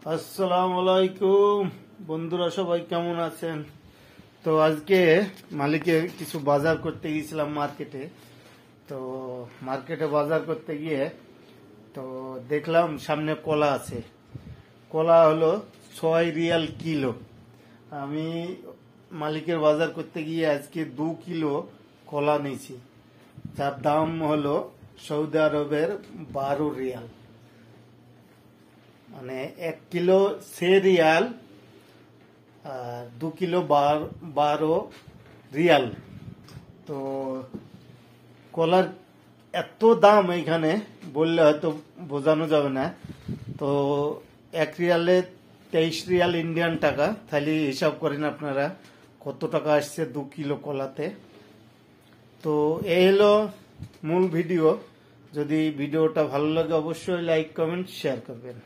আসসালামু আলাইকুম বন্ধুরা, সবাই কেমন আছেন? তো আজকে মালিকে কিছু বাজার করতে গিয়েছিলাম মার্কেটে। তো মার্কেটে বাজার করতে গিয়ে তো দেখলাম সামনে কলা আছে। কলা হলো 6 রিয়াল কিলো। আমি মালিকের বাজার করতে গিয়ে আজকে 2 কিলো কলা নিয়েছি, যার দাম হলো সৌদি আরবের 12 রিয়াল। মানে 1 কিলো 6 রিয়াল আর 2 কিলো 12 রিয়াল। তো কলার এত দাম এখানে বললে হয়তো বোঝানো যাবে না। তো 1 রিয়ালে 23 রিয়াল ইন্ডিয়ান টাকা। তাহলে হিসাব করেন আপনারা কত টাকা আসছে 2 কিলো কলাতে। তো এই হলো মূল ভিডিও। যদি ভিডিওটা ভালো লাগে অবশ্যই লাইক কমেন্ট শেয়ার করবেন।